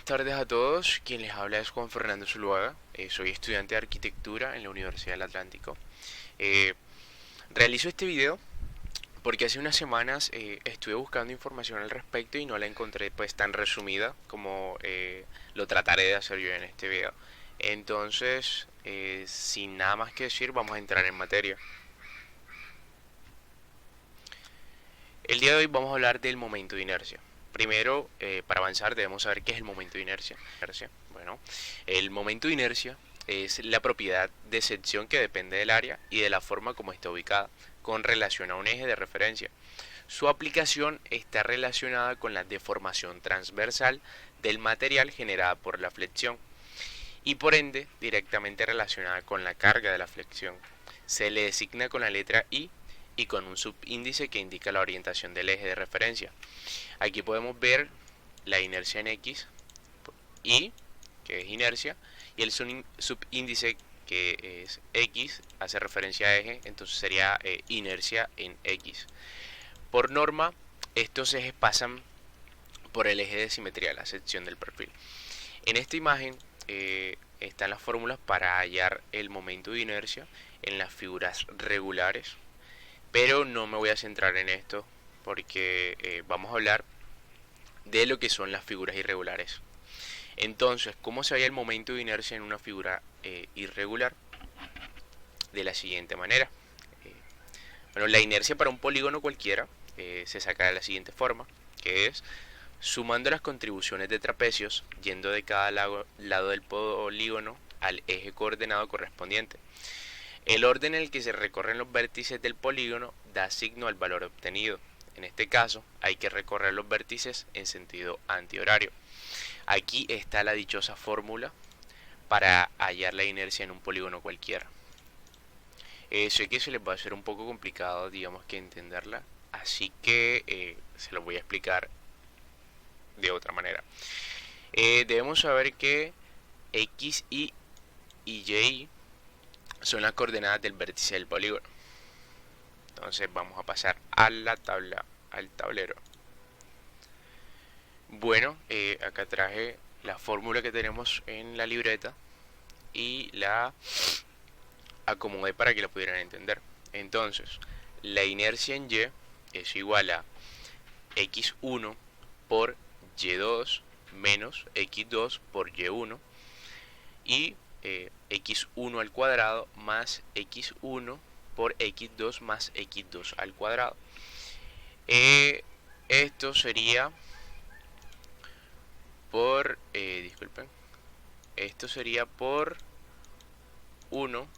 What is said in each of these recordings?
tardes a todos, quien les habla es Juan Fernando Zuluaga, soy estudiante de arquitectura en la Universidad del Atlántico. Eh, Realizo este video porque hace unas semanas estuve buscando información al respecto y no la encontré pues tan resumida como lo trataré de hacer yo en este video. Entonces, sin nada más que decir, vamos a entrar en materia. El día de hoy vamos a hablar del momento de inercia. Primero, para avanzar debemos saber qué es el momento de inercia. Bueno, el momento de inercia es la propiedad de sección que depende del área y de la forma como está ubicada, con relación a un eje de referencia. Su aplicación está relacionada con la deformación transversal del material generada por la flexión y por ende directamente relacionada con la carga de la flexión. Se le designa con la letra I y con un subíndice que indica la orientación del eje de referencia. Aquí podemos ver la inercia en X, Y, que es inercia, y el subíndice que es X, hace referencia a eje, entonces sería inercia en X. Por norma, estos ejes pasan por el eje de simetría, la sección del perfil. En esta imagen están las fórmulas para hallar el momento de inercia en las figuras regulares, pero no me voy a centrar en esto porque vamos a hablar de lo que son las figuras irregulares. Entonces, ¿cómo se halla el momento de inercia en una figura irregular? De la siguiente manera. Eh, bueno, la inercia para un polígono cualquiera se saca de la siguiente forma, que es sumando las contribuciones de trapecios, yendo de cada lado del polígono al eje coordenado correspondiente. El orden en el que se recorren los vértices del polígono da signo al valor obtenido. En este caso, hay que recorrer los vértices en sentido antihorario. Aquí está la dichosa fórmula para hallar la inercia en un polígono cualquiera. Sé que se les va a hacer un poco complicado, digamos que entenderla, así que se lo voy a explicar de otra manera. Debemos saber que X, y son las coordenadas del vértice del polígono. Entonces vamos a pasar a la tabla, al tablero. Bueno, acá traje la fórmula que tenemos en la libreta y la acomodé para que la pudieran entender. Entonces, la inercia en Y es igual a x1 por y2 menos x2 por y1 y x1 al cuadrado más x1 por x2 más x2 al cuadrado. Esto sería por, disculpen, esto sería por 1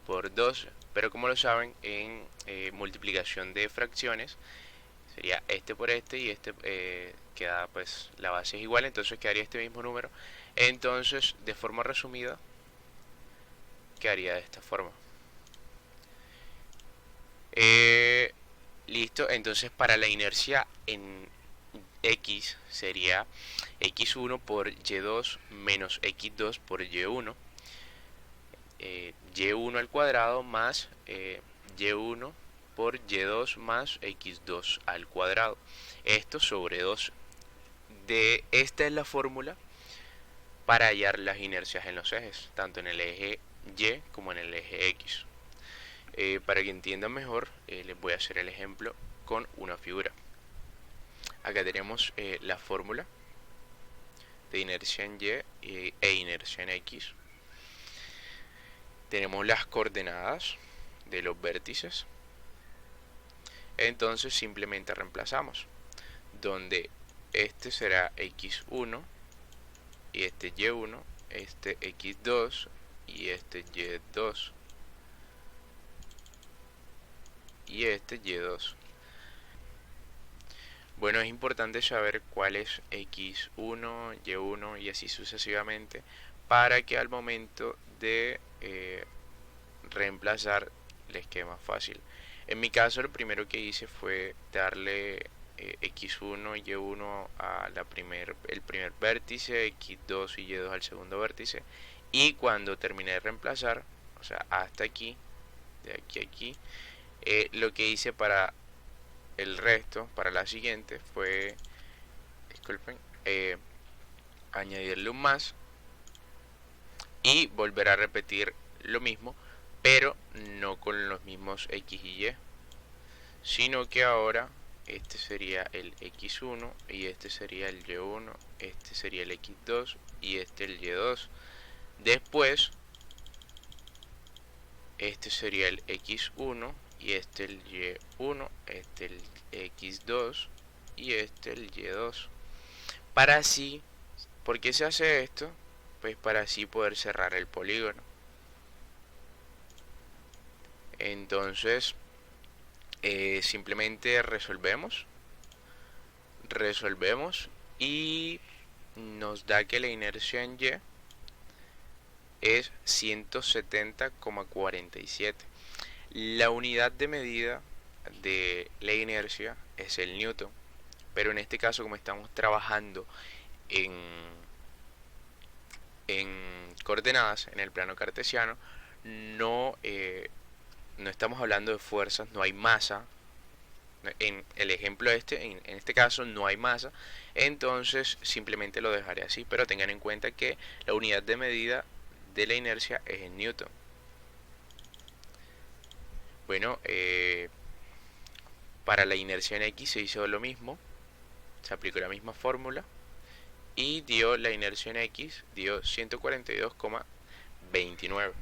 por 2, pero como lo saben, en multiplicación de fracciones sería este por este y este queda, pues la base es igual, entonces quedaría este mismo número. Entonces, de forma resumida, quedaría de esta forma. Listo, entonces para la inercia en X sería x1 por y2 menos x2 por y1, y1 al cuadrado más y1 por y2 más x2 al cuadrado. Esto sobre 2. Esta es la fórmula para hallar las inercias en los ejes, tanto en el eje Y como en el eje X. Para que entiendan mejor, les voy a hacer el ejemplo con una figura. Acá tenemos la fórmula de inercia en Y e inercia en X. Tenemos las coordenadas de los vértices. Entonces simplemente reemplazamos, donde este será x1 y este y1, este x2 y este y2 y este y2. Bueno, es importante saber cuál es x1, y1 y así sucesivamente para que al momento de reemplazar les quede más fácil. En mi caso, lo primero que hice fue darle x1 y y1 a el primer vértice, x2 y y2 al segundo vértice, y cuando terminé de reemplazar, o sea, hasta aquí, de aquí a aquí, lo que hice para el resto, para la siguiente, fue, disculpen, añadirle un más y volver a repetir lo mismo, pero no con los mismos x y y, sino que ahora este sería el x1 y este sería el y1, este sería el x2 y este el y2. Después este sería el x1 y este el y1, este el x2 y este el y2. Para así, ¿por qué se hace esto? Pues para así poder cerrar el polígono. Entonces, simplemente resolvemos y nos da que la inercia en Y es 170,47. La unidad de medida de la inercia es el newton, pero en este caso, como estamos trabajando en, coordenadas, en el plano cartesiano, no, no estamos hablando de fuerzas, no hay masa. En el ejemplo en este caso no hay masa, entonces simplemente lo dejaré así, pero tengan en cuenta que la unidad de medida de la inercia es en newton. Bueno, para la inercia en X se hizo lo mismo, se aplicó la misma fórmula y dio la inercia en X, dio 142,29.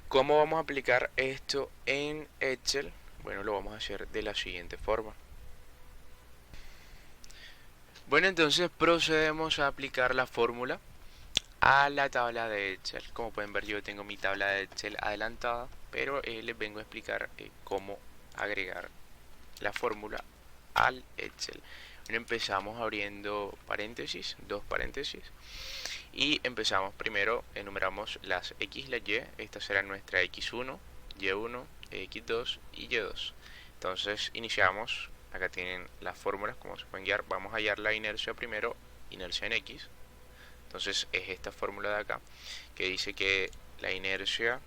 ¿Cómo vamos a aplicar esto en Excel? Bueno, lo vamos a hacer de la siguiente forma. Bueno, entonces procedemos a aplicar la fórmula a la tabla de Excel. Como pueden ver, yo tengo mi tabla de Excel adelantada, pero les vengo a explicar cómo agregar la fórmula al Excel. Bueno, empezamos abriendo paréntesis, dos paréntesis, y empezamos primero, enumeramos las X y la Y. Esta será nuestra X1, Y1, X2 y Y2. Entonces iniciamos, acá tienen las fórmulas, como se pueden guiar. Vamos a hallar la inercia primero, inercia en X. Entonces es esta fórmula de acá, que dice que la inercia,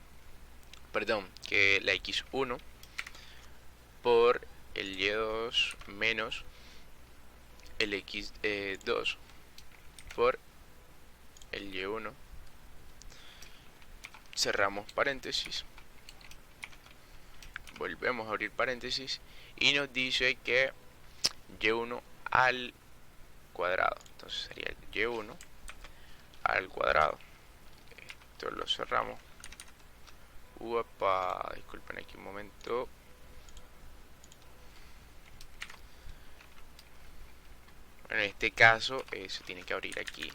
perdón, que la X1 por el Y2 menos el X2 por el Y1, cerramos paréntesis, volvemos a abrir paréntesis y nos dice que Y1 al cuadrado. Entonces sería el Y1 al cuadrado. Esto lo cerramos. Uepa, disculpen aquí un momento. En este caso se tiene que abrir aquí,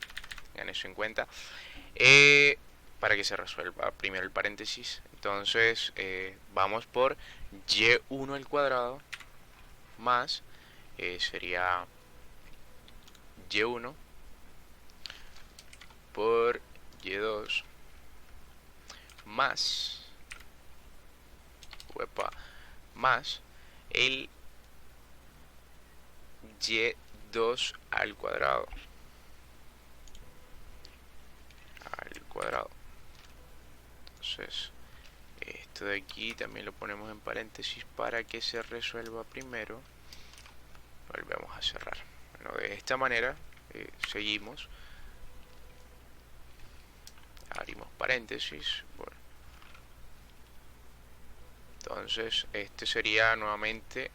tengan eso en cuenta, para que se resuelva primero el paréntesis. Entonces vamos por y1 al cuadrado más, sería y1 por y2 más, uepa, más el y2 al cuadrado. Entonces esto de aquí también lo ponemos en paréntesis para que se resuelva primero. Volvemos a cerrar. Bueno, de esta manera seguimos. Abrimos paréntesis. Bueno, entonces este sería nuevamente,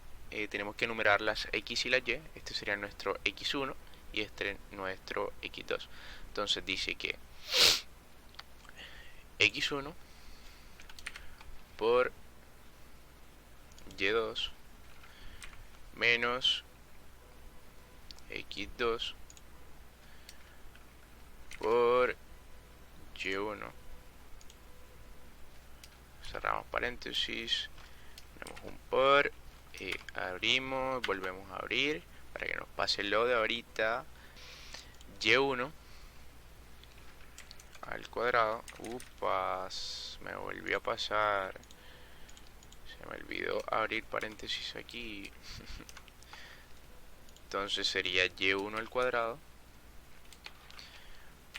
tenemos que enumerar las X y la Y. Este sería nuestro X1 y este nuestro X2. Entonces dice que X1 por Y2 menos X2 por Y1. Cerramos paréntesis, ponemos un por, abrimos, volvemos a abrir para que nos pase lo de ahorita. Y1 al cuadrado. Upas, me volvió a pasar. Se me olvidó abrir paréntesis aquí. Entonces sería y1 al cuadrado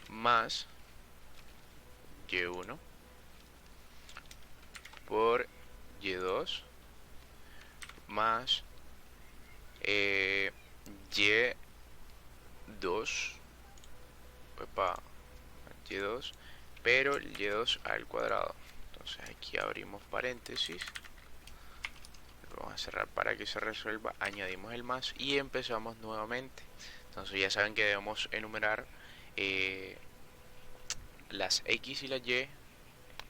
más y1 por y2 más y 2, epa, y2, pero el y2 al cuadrado. Entonces aquí abrimos paréntesis, lo vamos a cerrar para que se resuelva, añadimos el más y empezamos nuevamente. Entonces ya saben que debemos enumerar las x y las y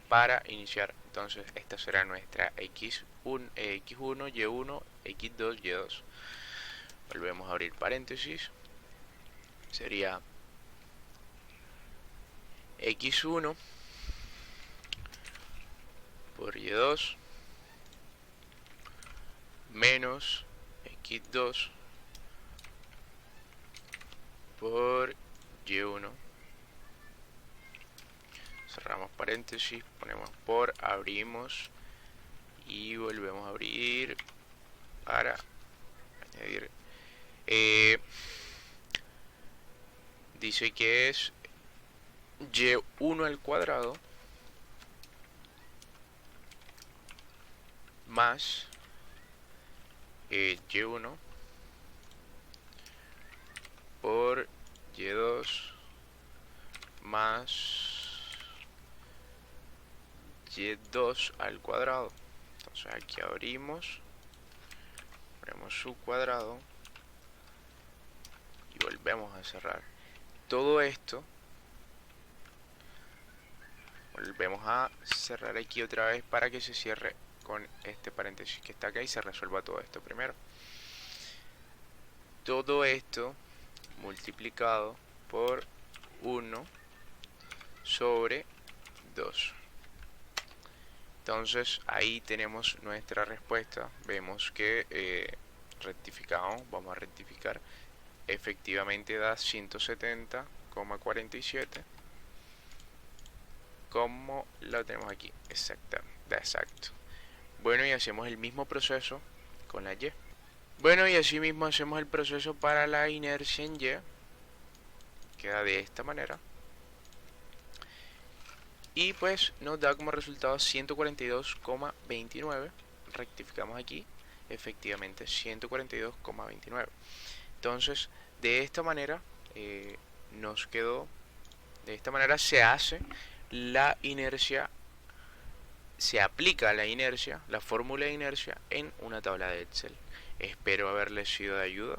para iniciar. Entonces esta será nuestra x1, y1, x2, y2. Volvemos a abrir paréntesis, sería x1 por y2 menos x2 por y1. Cerramos paréntesis, ponemos por, abrimos y volvemos a abrir para añadir. Dice que es y1 al cuadrado más y1 por y2 más y2 al cuadrado. Entonces aquí abrimos, ponemos su cuadrado y volvemos a cerrar. Todo esto volvemos a cerrar aquí otra vez para que se cierre con este paréntesis que está acá y se resuelva todo esto primero. Todo esto multiplicado por 1 sobre 2. Entonces ahí tenemos nuestra respuesta. Vemos que rectificamos, vamos a rectificar. Efectivamente da 170,47, como lo tenemos aquí, exacto. Bueno, y hacemos el mismo proceso con la y. Bueno, y así mismo hacemos el proceso para la inercia en y. Queda de esta manera. Y pues nos da como resultado 142,29. Rectificamos aquí, efectivamente 142,29. Entonces, de esta manera nos quedó, de esta manera se hace la inercia, se aplica la inercia, la fórmula de inercia en una tabla de Excel. Espero haberles sido de ayuda.